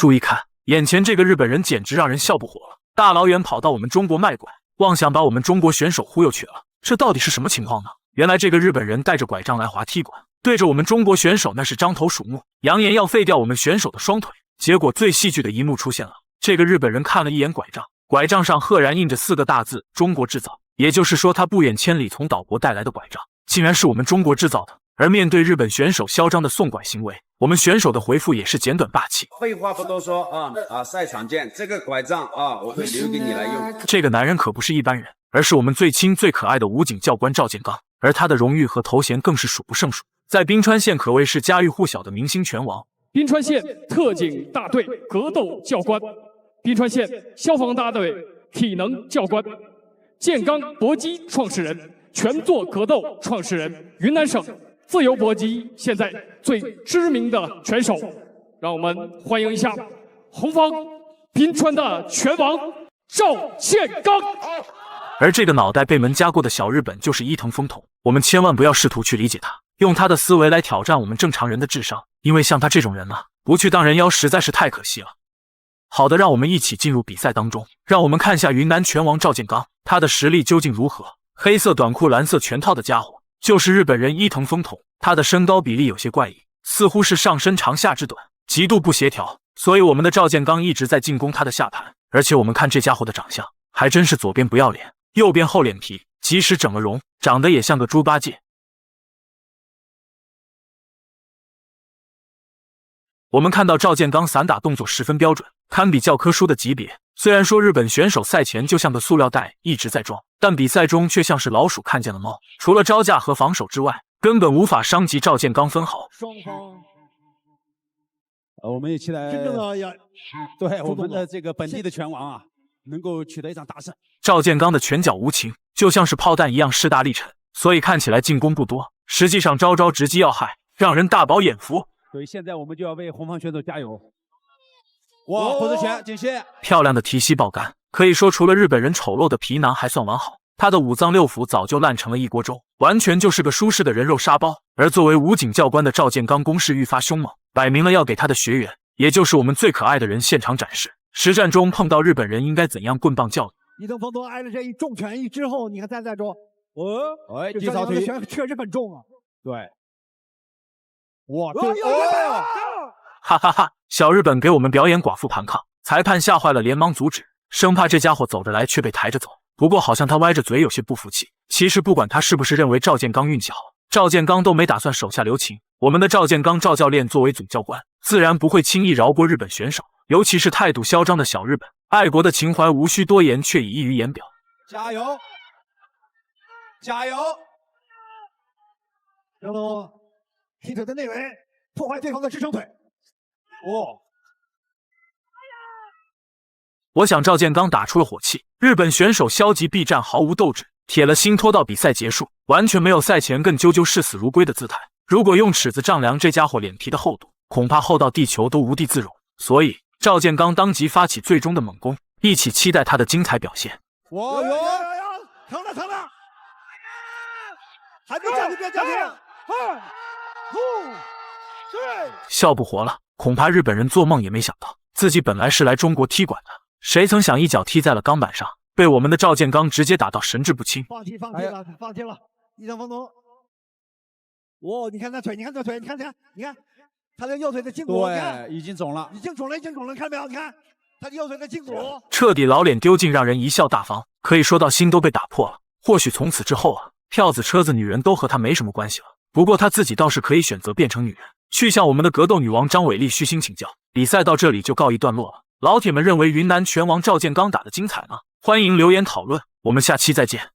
注意看，眼前这个日本人简直让人笑不活了，大老远跑到我们中国卖拐，妄想把我们中国选手忽悠去了，这到底是什么情况呢？原来这个日本人带着拐杖来滑踢馆，对着我们中国选手那是张头鼠目，扬言要废掉我们选手的双腿。结果最戏剧的一幕出现了，这个日本人看了一眼拐杖，拐杖上赫然印着4个大字“中国制造”，也就是说他不远千里从岛国带来的拐杖竟然是我们中国制造的。而面对日本选手嚣张的送拐行为，我们选手的回复也是简短霸气。废话不多说赛场见，这个拐杖我会留给你来用。这个男人可不是一般人，而是我们最亲最可爱的武警教官赵建刚，而他的荣誉和头衔更是数不胜数，在滨川县可谓是家喻户晓的明星拳王。滨川县特警大队格斗教官，滨川县消防大队体能教官，建刚搏击创始人，拳作格斗创始人，云南省自由搏击现在最知名的拳手，让我们欢迎一下红方滨川的拳王赵建刚。而这个脑袋被门夹过的小日本就是伊藤丰统，我们千万不要试图去理解他，用他的思维来挑战我们正常人的智商，因为像他这种人不去当人妖实在是太可惜了。好的，让我们一起进入比赛当中，让我们看下云南拳王赵建刚，他的实力究竟如何？黑色短裤蓝色拳套的家伙就是日本人伊藤丰统，他的身高比例有些怪异，似乎是上身长下肢短，极度不协调，所以我们的赵建刚一直在进攻他的下盘。而且我们看这家伙的长相，还真是左边不要脸，右边厚脸皮，即使整了容，长得也像个猪八戒。我们看到赵建刚散打动作十分标准，堪比教科书的级别。虽然说日本选手赛前就像个塑料袋一直在装，但比赛中却像是老鼠看见了猫，除了招架和防守之外，根本无法伤及赵建刚分毫。双方，我们也期待真正的对我们的这个本地的拳王能够取得一场大胜。赵建刚的拳脚无情，就像是炮弹一样势大力沉，所以看起来进攻不多，实际上招招直击要害，让人大饱眼福。所以现在我们就要为红方选手加油。哇，活子拳进线，漂亮的提膝爆杆，可以说除了日本人丑陋的皮囊还算完好，他的五脏六腑早就烂成了一锅粥，完全就是个舒适的人肉沙包。而作为武警教官的赵建刚攻势愈发凶猛，摆明了要给他的学员，也就是我们最可爱的人现场展示实战中碰到日本人应该怎样棍棒教育。伊藤丰统挨了这一重拳之后，你看在中，这招腿拳确实很重对，哇，哈哈哈！小日本给我们表演寡妇盘抗，裁判吓坏了，连忙阻止，生怕这家伙走着来却被抬着走。不过好像他歪着嘴有些不服气。其实不管他是不是认为赵建刚运气好，赵建刚都没打算手下留情。我们的赵建刚赵教练作为总教官，自然不会轻易饶过日本选手，尤其是态度嚣张的小日本。爱国的情怀无需多言，却已溢于言表。加油！加油！然后踢腿的内围，破坏对方的支撑腿。我想赵建刚打出了火气，日本选手消极避战，毫无斗志，铁了心拖到比赛结束，完全没有赛前更啾啾视死如归的姿态。如果用尺子丈量这家伙脸皮的厚度，恐怕厚到地球都无地自容。所以赵建刚当即发起最终的猛攻，一起期待他的精彩表现。疼了，还没叫停，别叫停笑不活了，恐怕日本人做梦也没想到，自己本来是来中国踢馆的，谁曾想一脚踢在了钢板上，被我们的赵建刚直接打到神志不清。放弃了，伊藤丰统。你看那腿，你看他的右腿的胫骨，对，已经肿了，看到没有？你看他的右腿的胫骨，彻底老脸丢尽，让人贻笑大方，可以说到心都被打破了。或许从此之后票子车子女人都和他没什么关系了。不过他自己倒是可以选择变成女人，去向我们的格斗女王张伟丽虚心请教。比赛到这里就告一段落了。老铁们认为云南拳王赵建刚打得精彩吗？欢迎留言讨论，我们下期再见。